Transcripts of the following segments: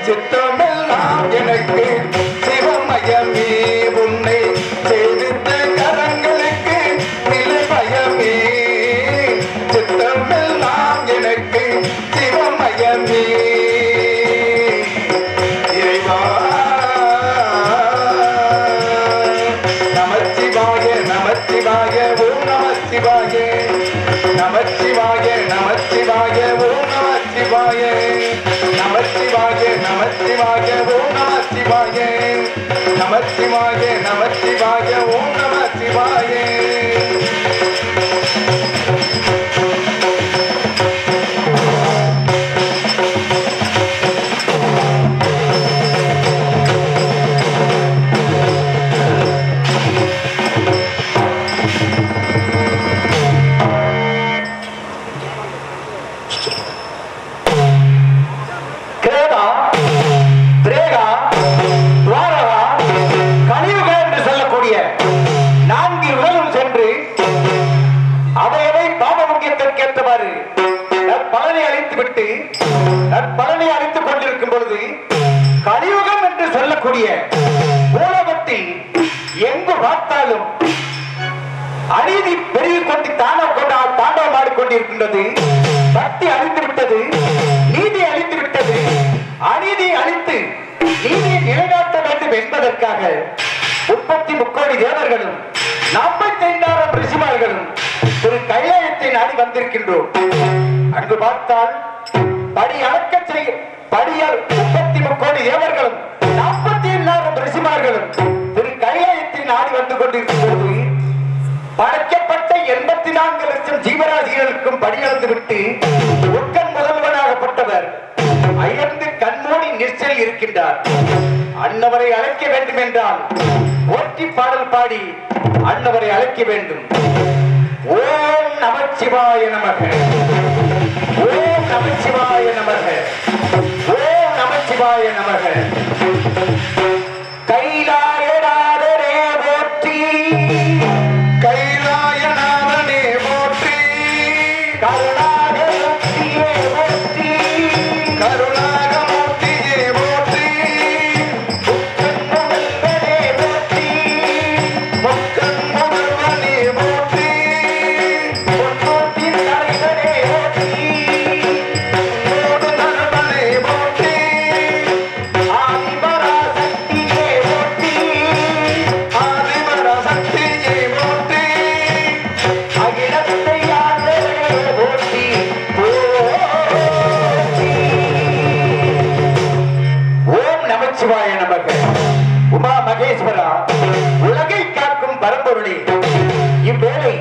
சித்தமெல்லாம் எனக்கு சிவமயமே உன்னை சேவித்த கரங்களுக்கு நிலை பயமே சித்தமெல்லாம் எனக்கு சிவமயமே இறைவா நமச்சிவாய நமச்சிவாய ஓம் நமச்சிவாய நமச்சிவாய நமச்சிவாய ஓம் நமச்சிவாய நமச்சிவாய நமச்சிவாய ஓம் நமச்சிவாய நமச்சிவாய நமச்சிவாய ஓம் நமச்சிவாய பலனை அளித்துக் கொண்டிருக்கும் பொழுது கலியுகம் என்று சொல்லக்கூடிய உலகத்தில் எங்கு பார்த்தாலும் அநீதி பெருகிக் கொண்டு தாண்டவம் ஆடிக்கொண்டிருக்கின்றது. பக்தி அழித்து விட்டது, நீதி அழித்து விட்டது. அநீதி அழித்து நீதியை நிலைநாட்ட வேண்டும் என்பதற்காக 33 கோடி தேவர்களும் 45,000 ரிஷிமார்களும் ஒரு கைலாயத்தை நாடி வந்திருக்கின்றோம். அங்கு பார்த்தால் படி அளக்க செய்ய படியால் 33 கோடி தேவர்களும் 47,000 ரிஷிமார்களும் திரு கைலாயத்தை நாடி வந்து கொண்டிருக்கும் போது படைக்கப்பட்ட 84 லட்சம் ஜீவராசிகளுக்கும் படியளந்து விட்டு உட்கண் முதல்வனாகப்பட்டவர் அயர்ந்து கண்மூடி நிச்சல் இருக்கின்றார். அன்னவரை அழைக்க வேண்டும் என்றால் ஒற்றி பாடல் பாடி அன்னவரை அழைக்க வேண்டும். ஓம் நமச்சிவாய நமக, ஓம் நமச்சிவாய நமக, ஓம் நமச்சிவாய நமக. கைலாயநாதனே போற்றி, கைலாயநாதனே போற்றி, கருணாகமூர்த்தியே போற்றி, கருணாகமூர்த்தியே போற்றி, முக்கண் முதல்வனே போற்றி, முக்கண் முதல்வனே போற்றி, பொன்னோட்டின் தலைவனே போற்றி, பொன்னோடு தருவனே போற்றி, ஆதிபராசக்தியே சிவாய நமக. உமா மகேஸ்வரா, உலகை காக்கும் பரம்பொருளே, இவ்வேளை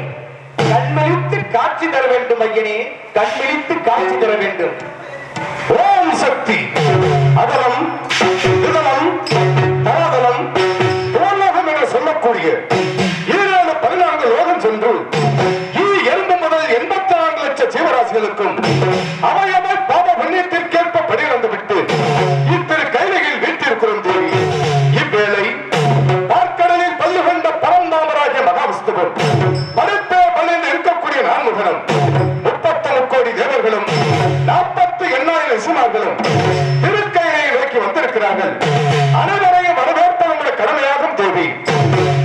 கண்விழித்து காட்சி தர வேண்டும் ஐயனே, கண்விழித்து காட்சி தர வேண்டும். ஓம் சக்தி. அதலம், விதலம், தராதலம், பூலோகம் என்று சொல்லக்கூடிய 14 லோகம் சென்று எறும்பு முதல் 84 லட்சம் ஜீவராசிகளுக்கும் அவையவை பாப புண்ணியத்திற்கேற்ப படியிழந்துவிட்டு இத்திரு கைலையில் வீட்டிருக்கிறோம் தேவி. இவ்வேளை பார்க்கடலில் பல்லு கொண்ட பரந்தாமராகிய மகாவிஷ்ணுவும் படுத்தே பள்ளியில் இருக்கக்கூடிய நான்முகனும் 33 கோடி தேவர்களும் 48 ரிஷிமார்களும் திருக்கையை நோக்கி வந்திருக்கிறார்கள். அனைவரையும் வரவேற்ப நம்முடைய கடமையாகும் தேவி.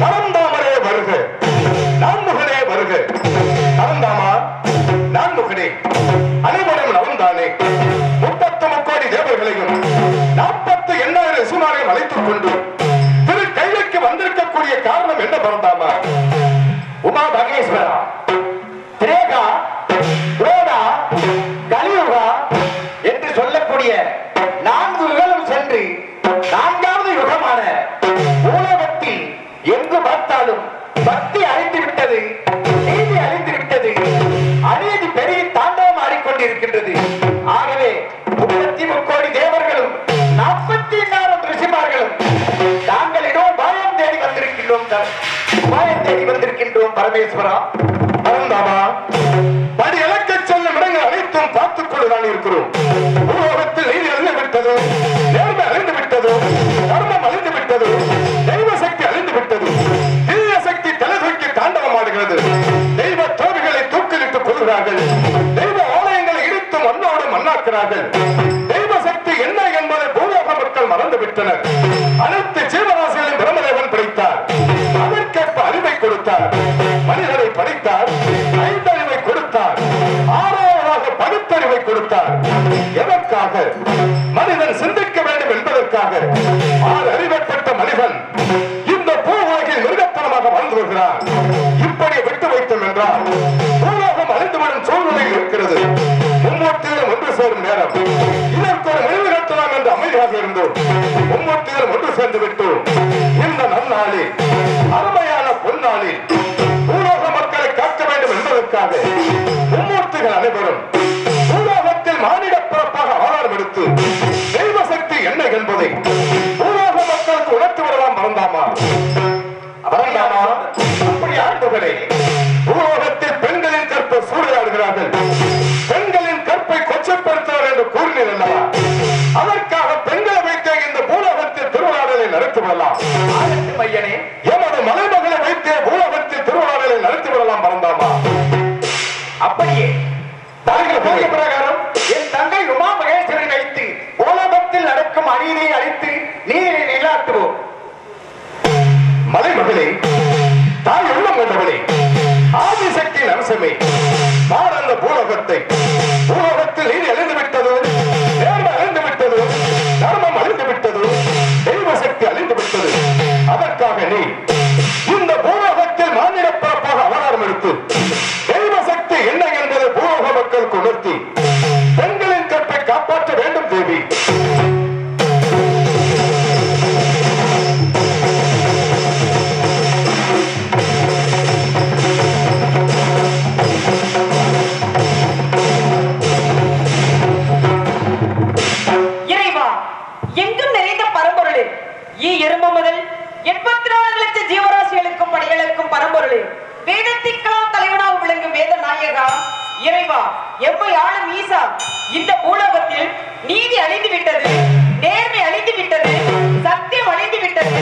பரந்தாமரே வருக, நான்முகனே வருக. பரந்தாமா, நான்முகனே, அனைவரும் நவன்தானே. 33 கோடி தேவர்களையும் 48 ரிஷிமாரையும் அழைத்துக் கொண்டு திரு கைலைக்கு வந்திருக்கக்கூடிய காரணம் என்ன பரந்தாமா? உமா மகேஸ்வரா, திரேகா, துரோடா, கலியுகா என்று சொல்லக்கூடிய 4 யுகங்களும் சென்று 4வது யுகமான உலகத்தில் எங்கு பார்த்தாலும் பக்தி அழிந்து விட்டது, நீதி அழிந்து விட்டது, அநீதி பெரிய தாண்டவம் ஆடிக்கொண்டிருக்கின்றது. ஆகவே 33 கோடி தேவர்களும் 44 ரிஷிமார்களும் தாங்களிடம் பாயம் தேடி வந்திருக்கின்றோம், பாயம் தேடி வந்திருக்கின்றோம் பரமேஸ்வரா. பரந்தாமா, படி இலக்க செல்லும் இடங்கள் அனைத்தும் பார்த்துக் கொண்டுதான் இருக்கிறோம். உலகத்தில் நீதி அழிந்து விட்டது, நேர்மை அழிந்து விட்டது, தர்மம் அழிந்து விட்டது, தெய்வ சக்தி அழிந்து விட்டது, தீய சக்தி தலை தூக்கி தாண்டவம் ஆடுகிறது. தெய்வ தோவிகளை தூக்கிலிட்டுக் கொள்கிறார்கள், தெய்வ ஆலயங்களை இடித்து மண்ணோடு மண்ணாக்கிறார்கள். தெய்வ சக்தி என்ன என்பதை பூலோக மக்கள் மறந்து விட்டனர். அனைத்து ஜீவராசிகளையும் பிரம்மதேவன் படைத்தார், அதற்கேற்ப அறிவை கொடுத்தார். மனிதனை படைத்தார், 5 அறிவை கொடுத்தார், 6வதாக பகுத்தறிவை கொடுத்தார். எதற்காக? மனிதன் சிந்திக்க வேண்டும் என்பதற்காக. 6 அறிவை பெற்ற மனிதன் இந்த பூ உலகில் மிருகத்தனமாக வாழ்ந்து வருகிறார். இப்படி விட்டு வைத்தோம் என்றால் பூலோகம் அழிந்துவிடும் சூழ்நிலையில் இருக்கிறது. மும்மூர்த்திகளும் ஒன்று சேரும் நேரம். இதற்கு ஒரு முடிவு கட்டலாம் என்று அமைதியாக இருந்தோம். மும்மூர்த்திகளும் ஒன்று சேர்ந்து விட்டோம். இந்த நன்னாளில், அருமையான பொன்னாளில் பூலோக மக்களை காக்க வேண்டும் என்பதற்காக மும்மூர்த்திகள் அனைவரும் பூலோகத்தில் மானிட பிறப்பாக ஆதாரம் எடுத்து தெய்வ சக்தி என்ன என்பதை பூலோக மக்களுக்கு உணர்த்தி விடலாம். பரந்தாமா, பரந்தாமா, அப்படி ஆண்டுகளே, பூலோகத்தில் பெண்களின் கற்பை சூறையாடுகிறார்கள். பெண்களின் கற்பை கொச்சப்படுத்துவார் என்று கூறினீர் அல்லவா? அதற்காக பெண்களை வைத்த இந்த பூலோகத்தில் திருவிழாடலை நடத்திவிடலாம். ஐயனே, எமது மலைமகளை வைத்தே பூலோகத்தில் திருவிழாடலை நடத்திவிடலாம். பரந்தாமா, அப்படியே தங்கள் பிரகாரம் என் தங்கை உமா மகேஸ்வரனை வைத்து உலகத்தில் நடக்கும் அநீதியை அழித்து நீரை நிலாட்டுவோம். மலைமகளே, தாய் உள்ளம் கொண்டவளே, ஆதிசக்தியின் அம்சமே, பாரந்த பூலோகத்தை, பூலோகத்தில் நீதி அழிந்து விட்டது, நேர்மை அழிந்து விட்டது, தர்மம் அழிந்து விட்டது, தெய்வ சக்தி அழிந்து விட்டது. அதற்காக நீ இந்த பூலோகத்தில் மாநில பிறப்பாக அவதாரம் எடுத்து தெய்வ சக்தி என்ன என்பதை பூலோக மக்களுக்கு உணர்த்தி பெண்களின் கற்பை காப்பாற்ற வேண்டும் தேவி. இறைவா, எங்கும் நிறைந்த பரம்பொருளே, எறும்பு முதல் 84 லட்சம் ஜீவராசிகளுக்கும் படைகளுக்கும் பரம்பொருளே, வேதத்திற்கெல்லாம் தலைவனாக விளங்கும் வேத நாயகா, இறைவா, எம்மை ஆளும் ஈசா, இந்த பூலோகத்தில் நீதி அழிந்து விட்டது, நேர்மை அழிந்து விட்டது, சத்தியம் அழிந்து விட்டது.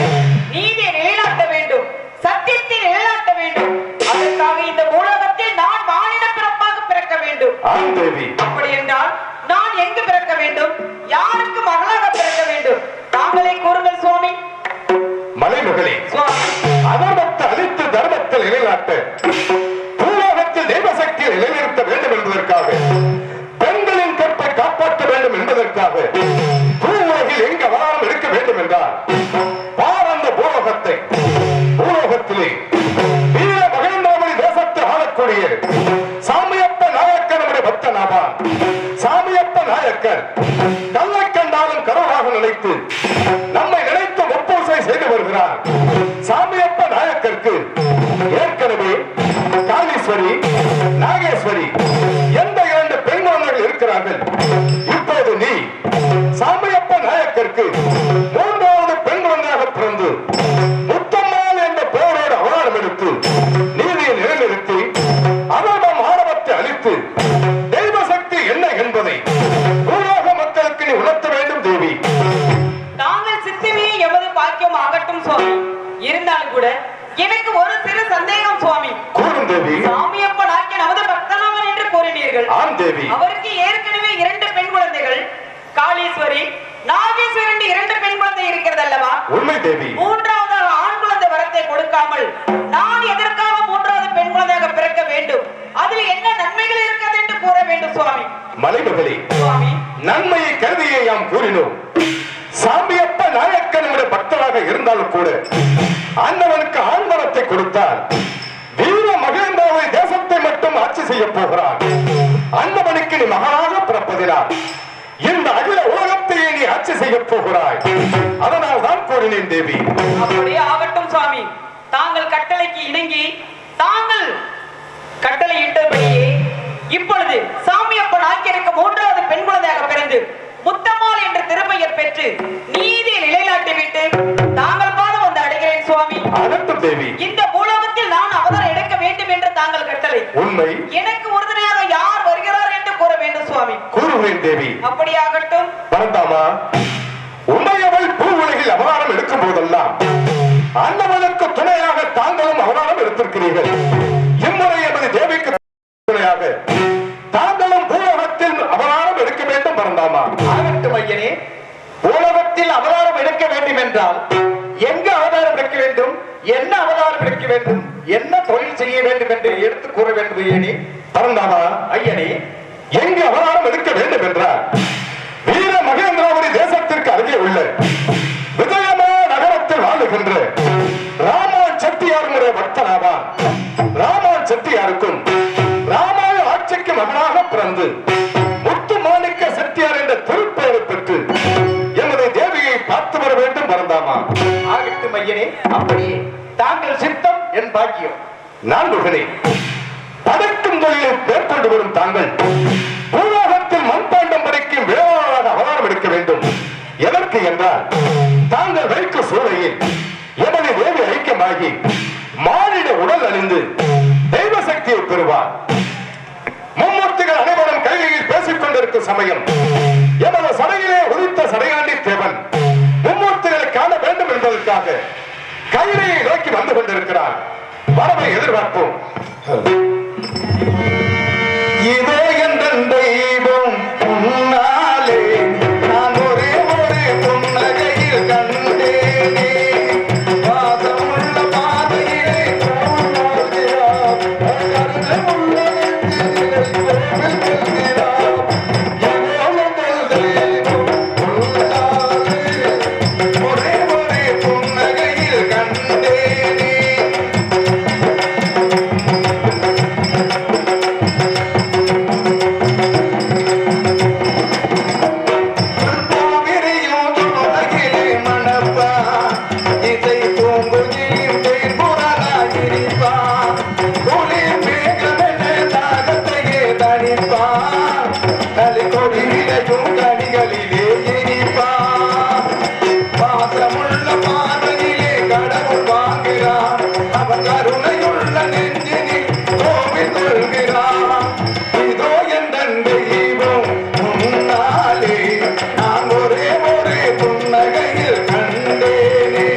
நீதியை நிலைநாட்ட வேண்டும், சத்தியத்தை நிலைநாட்ட வேண்டும். அதற்காக இந்த பூலோகத்தில் நான் மானிட பிறப்பாக பிறக்க வேண்டும். அப்படி என்றால் நான் எங்கு பிறக்க வேண்டும்? யாருக்கு மகளாக பிறக்க வேண்டும்? தாங்களே கூறுங்கள் சுவாமி. மலைமகளே, சுவாமி, அதர்மத்தை அழித்து தர்மத்தை நிலைநாட்ட பூலோகத்தில் தெய்வ சக்தியை நிலைநிறுத்த வேண்டும் என்பதற்காக, பெண்களின் கற்பை காப்பாற்ற வேண்டும் என்பதற்காக பூலோகில் எங்க அவதாரம் எடுக்க வேண்டும் என்றால் பாரந்த பூலோகத்தை, பூலோகத்திலே வீர மகேந்திரமணி தேசத்தை ஆளக்கூடிய சாமியப்ப நாயக்கர் நம்முடைய பக்த நாபான். சாமியப்ப நாயக்கர் கல்லை கண்டாலும் கனவாக நினைத்து நம்மை பாக்கியம் ஆகட்டும் சுவாமி. இருந்தாலும் கூட எனக்கு ஒரு சிறு சந்தேகம் சுவாமி. கூறும் தேவி. சாமியப்பன் ஆகிய நமது பக்தனாமன் என்று கூறினீர்கள். ஆம் தேவி. அவருக்கு ஏற்கனவே 2 பெண் குழந்தைகள், காளீஸ்வரி, நாகேஸ்வரி என்று 2 பெண் குழந்தை இருக்கிறது அல்லவா? உண்மை தேவி. மூன்றாவதாக ஆண் குழந்தை வரத்தை கொடுக்காமல் நான் எதற்காக 3வது பெண் குழந்தையாக பிறக்க வேண்டும்? அதில் என்ன நன்மைகள் இருக்கிறது என்று கூற வேண்டும் சுவாமி. மலைமகளே, சுவாமி, நன்மையை கருதியே யாம் கூறினோம். சாமியப்ப நாயக்கன் நம்முடைய பக்தராக இருந்தாலும் கூட அண்ணவனுக்கு ஆண்மரத்தை கொடுத்தால் வீர மகேந்திராவை தேசத்தை மட்டும் ஆட்சி செய்ய போகிறான். அண்ணவனுக்கு நீ மகனாக பிறப்பதினால் இந்த அகில உலகத்தையே நீ ஆட்சி செய்ய போகிறாய். அதனால் தான் கூறினேன் தேவி. அப்படியே ஆகட்டும் சுவாமி. தாங்கள் கட்டளைக்கு இணங்கி தாங்கள் கட்டளை இட்டபடியே இப்பொழுது சாமியப்பன் ஆக்கியிருக்க 3வது பெண் குழந்தையாக பிறந்து முத்தம்மாள் என்ற திருப்பெயர் பெற்று நீதியை நிலைநாட்டி விட்டு தாங்கள் பாதம் வந்து அடைகிறேன் சுவாமி. அகட்டும் தேவி. இந்த பூலோகத்தில் நான் அவதாரம் எடுக்க வேண்டும் என்று தாங்கள் கட்டளை. உண்மை. எனக்கு உறுதுணையாக யார் வருகிறார் என்று கூற வேண்டும் சுவாமி. கூறுவேன் தேவி. அப்படியாகட்டும். பரந்தாமா, உண்மையவள் பூ உலகில் அவதாரம் எடுக்கும் போதெல்லாம் அண்ணவனுக்கு துணையாக தாங்களும் அவதாரம் எடுத்திருக்கிறீர்கள். இம்முறை எமது தேவிக்கு துணையாக தாங்களும் பூலோகத்தில் அவதாரம் எடுக்க வேண்டும். பரந்தாமா. ஆகட்டும் ஐயனே. உலகத்தில் அவதாரம் எடுக்க வேண்டும் என்றால் எங்க அவதாரம் எடுக்க வேண்டும், என்ன அவதாரம் எடுக்க வேண்டும், என்ன தொழில் செய்ய வேண்டும் என்று எடுத்து கூற வேண்டும் ஐயனே. பரந்தாமா, ஐயனே, எங்கு அவதாரம் எடுக்க வேண்டும் என்றால் வீர மகேந்திராவதி தேசத்திற்கு அருகே உள்ள விஜயமா நகரத்தில் வாழுகின்ற ராமான் செட்டியாருடைய பக்தனாவான். ராமான் செட்டியாருக்கும் ராமாய ஆட்சிக்கு மகனாக பிறந்து முத்து மாணிக்க செட்டியார் என்ற திருப்பெயரை பெற்று எமது தேவியை பார்த்து வர வேண்டும். பரந்தாமா. ஆகட்டும் ஐயனே. அப்படியே தாங்கள் சித்தம் என் பாக்கியம். நான் மகனே, படைக்கும் தொழிலை மேற்கொண்டு வரும் தாங்கள் பூலோகத்தில் மண்பாண்டம் வரைக்கும் வேளாளராக அவதாரம் எடுக்க வேண்டும். எதற்கு என்றால் தாங்கள் வைக்கும் சூழலில் எமது தேவி ஐக்கியமாகி மானிட உடல் அணிந்து தெய்வ சக்தியை பெறுவார். மும்மூர்த்திகள் அனைவரும் கையில் பேசிக் கொண்டிருக்கும் சமயம் எமது சடையிலே உதித்த சடையாண்டி தேவன் மும்மூர்த்திகளை காண வேண்டும் என்பதற்காக கையிலையை நோக்கி வந்து கொண்டிருக்கிறார். வரவை எதிர்பார்ப்போம். இதோ என்ற தெய்வம் உன்னாலே நான் ஒரே ஒரு புன்னகையில் கண்டேனே. பாதமுள்ள பாதையிலே போகிறார், கருணையுள்ள நெஞ்சிலே கோவில் கொள்கிறார். இதோ என்ற தெய்வம் உன்னாலே ஒரே ஒரு புன்னகையில் கண்டேனே.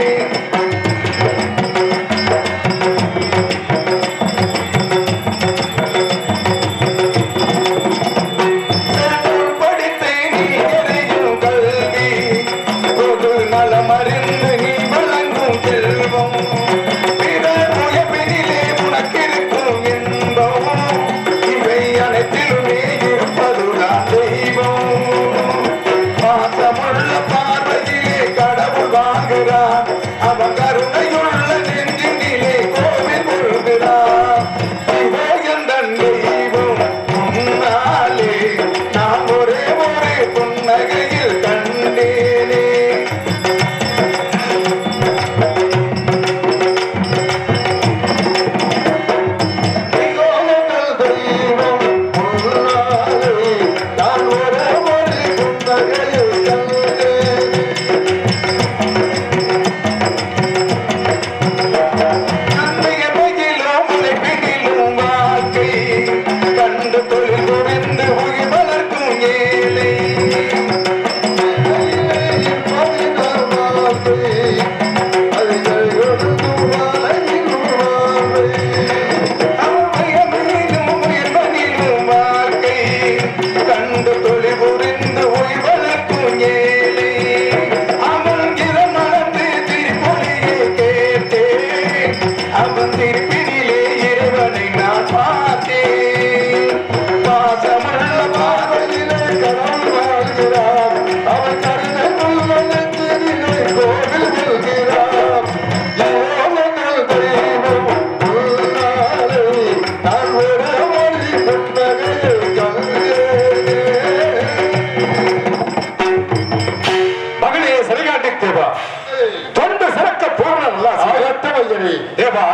தந்தையே. தேவா,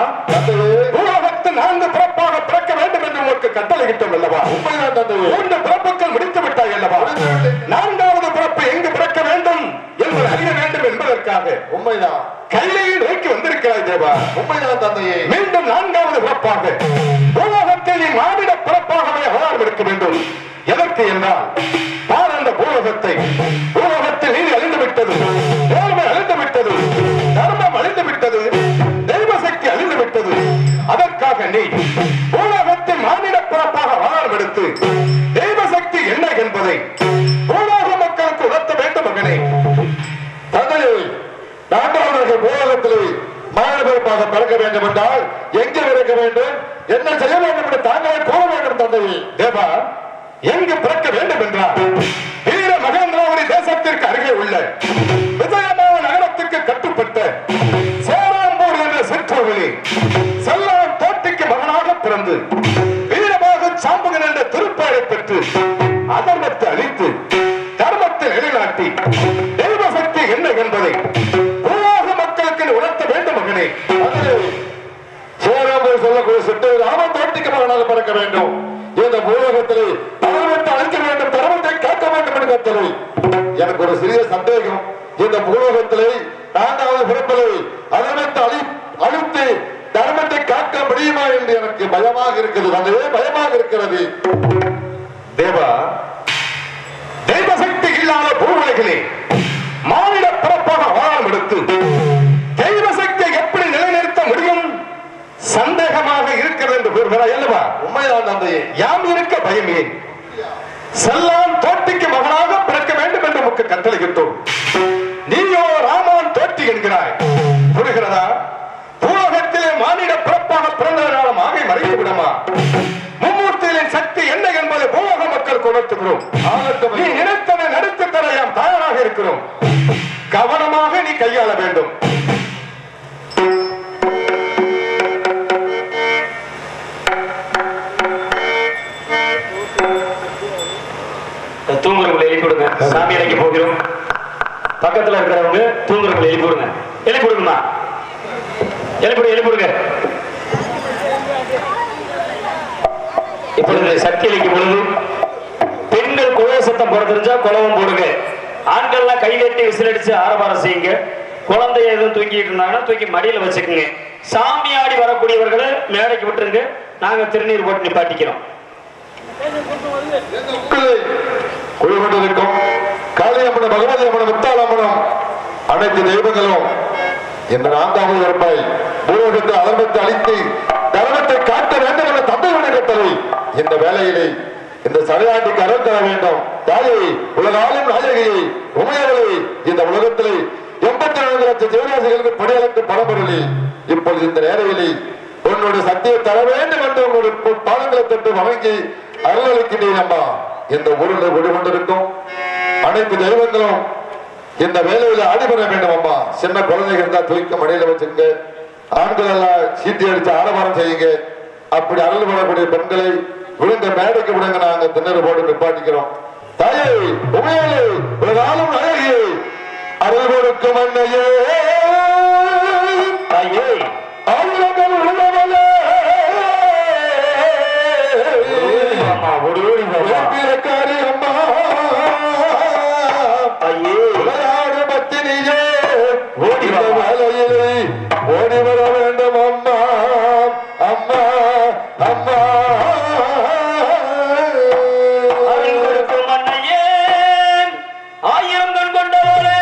பூலோகத்தில் 4 பிறப்பாக பிறக்க வேண்டும் என்று உனக்கு கட்டளையிட்டோம் அல்லவா? உண்மைதான் தந்தையே. 3 பிறப்புகள் முடித்து விட்டாய் அல்லவா? 4வது பிறப்பு எங்கு பிறக்க வேண்டும் என்பதை அறிய வேண்டும் என்பதற்காக உண்மைதான் கையிலேயே நோக்கி வந்திருக்கிறாய் தேவா. உண்மைதான் தந்தையே. மீண்டும் 4வது பிறப்பாக பூலோகத்தில் நீ மானிட பிறப்பாகவே அவதாரம் எடுக்க வேண்டும். எதற்கு என்றால் பார், அந்த பூலோகத்தில் நீதி அழிந்து விட்டது, நேர்மை அழிந்து விட்டது, தர்மம் அழிந்து விட்டது, தெய்வ சக்தி அழிந்து விட்டது. அதற்காக நீ பூலோகத்தில் மானிட பிறப்பாக அவதாரம் எடுத்து தெய்வ சக்தி என்ன என்பதை பூலோக மக்களுக்கு உணர்த்த வேண்டும் மகனே. தந்தையை நான்காவதாக பூலோகத்தில் மானிட பிறப்பாக பிறக்க வேண்டும் என்றால் எங்கே பிறக்க வேண்டும், என்ன செய்ய வேண்டும் என்று தாங்களே கூற வேண்டும் தந்தையை. தேவா, எங்கு பிறக்க வேண்டும் என்றால் வீர மகேந்திராவதி தேசத்திற்கு அருகே உள்ள விஜயமான நகரத்திற்கு கட்டுப்பட்ட சேராம்பூர் என்ற சிற்றூரில் செல்லான் தோட்டிக்கு மகனாக பிறந்து வீரமாக சாம்பகன் என்ற திருப்பெயரை பெற்று அதர்மத்தை அழித்து தர்மத்தை நிலைநாட்டி தெய்வ சக்தி என்ன என்பதை பூலோக மக்களுக்கு உணர்த்த வேண்டும் மகனே. சேராம்பூர் சொல்லக்கூடிய சிற்றூர் ராமன் தோட்டிக்கு மகனாக பிறக்க வேண்டும். இந்த பூலோகத்திலே தர்மத்தை அழிக்க வேண்டும், தர்மத்தை காக்க வேண்டும் என்று கட்டளை. எனக்கு ஒரு சிறிய சந்தேகம். இந்த பூலோகத்திலே 4வது பிறப்பிலே அதர்மத்தை அழித்து தர்மத்தை காக்க முடியுமா என்று எனக்கு பயமாக இருக்கிறது. அதுவே பயமாக இருக்கிறது. தேவா, தெய்வ சக்தி இல்லாத பூவுலகிலே மானிட பிறப்பாக அவதாரம் எடுத்து தெய்வ சக்தியை எப்படி நிலைநிறுத்த முடியும் சந்தேகமாக இருக்கிறது என்று கூறுகிறாய் அல்லவா? உண்மைதான் தந்தையே. யாம் இருக்க பயமே. செல்லான் தோட்டிக்கு மகனாக பிறக்க வேண்டும் என்று உனக்கு கட்டளையிட்டோம். நீயோ ராமான் தோட்டி என்கிறாய். புரிகிறதா? பூலோகத்திலே மானிட பிறப்பாக பிறந்ததனால மாகை மறைத்து விடுமா? மும்மூர்த்திகளின் சக்தி என்ன என்பதை பூலோக மக்கள் உணர்த்துகிறோம். நீ நினைத்தனை நடத்தி தர யாம் தயாராக இருக்கிறோம். கவனமாக நீ கையாள வேண்டும். தூங்குறவங்களை எழுப்பி விடுங்க. சாமி அறைக்கு போகிறோம். பக்கத்துல இருக்கிறவங்க தூங்குறவங்களை எழுப்பி விடுங்க. எழுப்பி விடுங்கம்மா, எழுப்பிடுங்க. இப்பொழுது சக்தி அளிக்கும் பொழுது பெண்கள் குழவை சத்தம் போட தெரிஞ்சா குழவம் போடுங்க. ஆண்கள்லாம் கை கட்டி விசிலடிச்சு ஆரவாரம் செய்யுங்க. குழந்தைய எதுவும் தூங்கிட்டு இருந்தாங்கன்னா தூக்கி மடியில வச்சுக்கோங்க. சாமி ஆடி வரக்கூடியவர்களை மேடைக்கு விட்டுருங்க. நாங்க திருநீர் போட்டு நிப்பாட்டிக்கிறோம். குழுவண்டிருக்கும் காளியம்மனும் பகவதி அம்மனும் முத்தாளம்மனும் அனைத்து தெய்வங்களும் இந்த 4வது பிறப்பாய் பூலோகத்தை அதர்மத்தை அழித்து தர்மத்தை காட்ட வேண்டும் என்ற தந்தையுடைய கட்டளை. இந்த வேலையிலே இந்த சடையாண்டிக்கு அருள் தர வேண்டும். தாயை, உலகாலும் நாயகியை, உமையவளை, இந்த உலகத்திலே 84 லட்சம் ஜீவராசிகளுக்கு படியளக்கும் பரம்பொருளி இப்பொழுது இந்த நேரையிலே உன்னுடைய சக்தியை தர வேண்டும் என்று உங்களுடைய பாதங்களை தொட்டு வணங்கி அருளளிக்கின்றேன் அம்மா. இந்த ஊரில் ஓடிக்கொண்டிருக்கும் அனைத்து தெய்வங்களும் இந்த வேலையில ஆடிபெற வேண்டும் அம்மா. சின்ன குழந்தைகள் இருந்தா தூக்க மடியில வச்சுங்க. ஆண்கள் எல்லாம் சீட்டி அடிச்சு ஆரவாரம் செய்யுங்க. அப்படி அருள் பண்ணக்கூடிய பெண்களை விழுந்த மேடைக்கு விடுங்க. நாங்க திண்ணறு போட்டு நிப்பாட்டிக்கிறோம். தாயே, உமையாளே, உலகாலும் அழகியே, அருள் கொடுக்கும் அன்னையே, தாயே, ஆயுதங்கள் உள்ளவளே, பிறக்காரி அம்மா, விளையாடு பத்தினியே, ஓடி வேலையிலே ஓடி வர வேண்டும் அம்மா, அம்மா, அம்மா. ஆயிரம் கண் கொண்டவரே,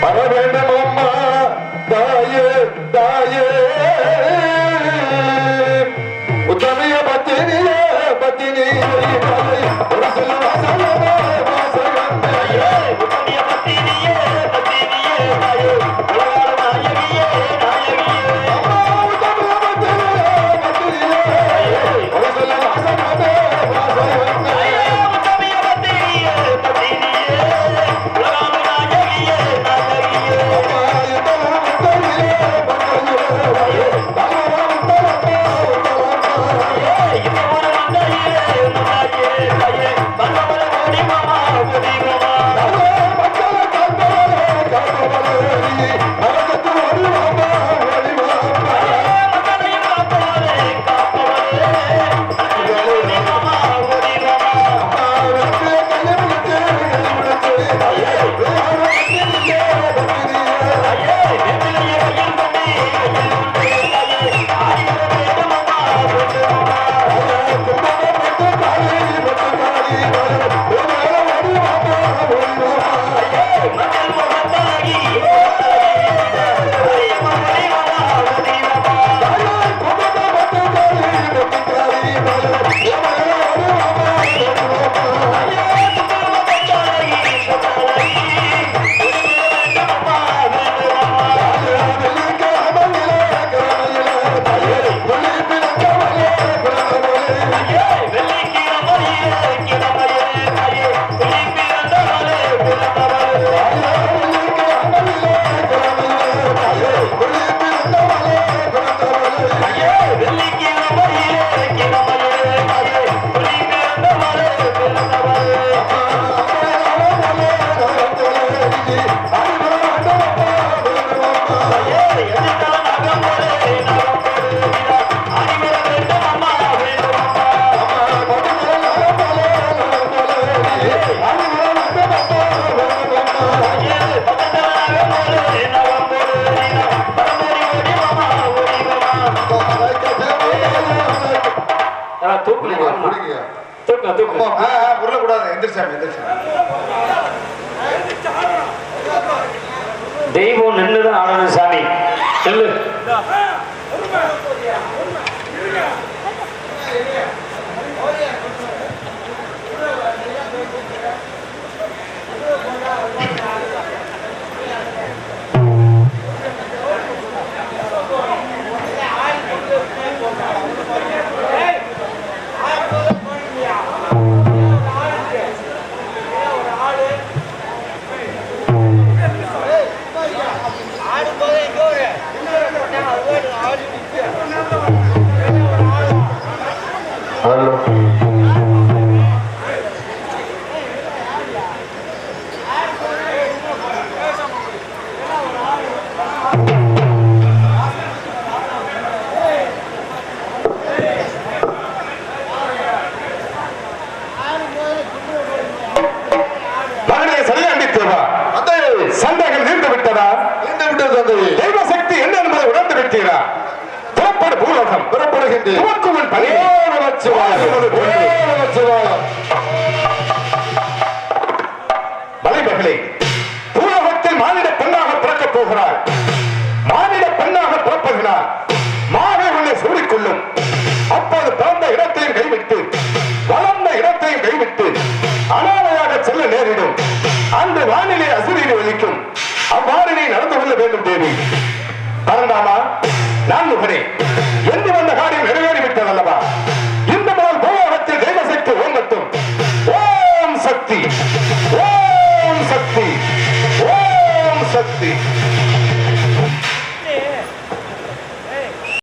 வர வேண்டும் அம்மா, தாயே, தாயே, உத்தமைய பத்தினியே, பத்தினியே, ஒரு சில வாசகமே, வாசகமே, உத்தமைய பத்தினியே, பத்தினியே, தாயே, உலகாலும் நாயகியே, நாயகியே, அம்மா, உத்தமைய பத்தினியே, தூக்குங்க தூக்குங்க தூக்குங்க உருளக்கூடாது. எந்திரிச்சாமி எந்திரிச்சாமி. தெய்வம் நின்றுதான் ஆடணும் சாமி. சொல்லு. சந்தேகம் தீர்ந்து விட்டதா? தெய்வ சக்தி என்ன என்பதை உணர்ந்து விட்டீரா? புறப்படு பூலோகம். புறப்படுகின்றேன். துவக்குவன் பணி. மலைமகளே, பூலோகத்தில் மானிட பெண்ணாக பிறக்கப் போகிறாள். மானிட பெண்ணாக பிறப்புகிறாள். மாவே உன்னை சூடிக்கொள்ளும். அப்போது பிறந்த இடத்தையும் கைவிட்டு வளர்ந்த இடத்தையும் கைவிட்டு அனாதையாக செல்ல நேரிடும். அன்று வானிலை அசுரீனை ஒலிக்கும். அவ்வாறு நீ நடந்து கொள்ள வேண்டும் தேவி. பரந்தாமா, நான் முகனே, என்று வந்த காரியம் நிறைவேறிவிட்டது அல்லவா? இந்த முதல் பூலோகத்தில் தெய்வ சக்தி ஓங்கட்டும். ஓம் சக்தி, ஓம் சக்தி, ஓம் சக்தி.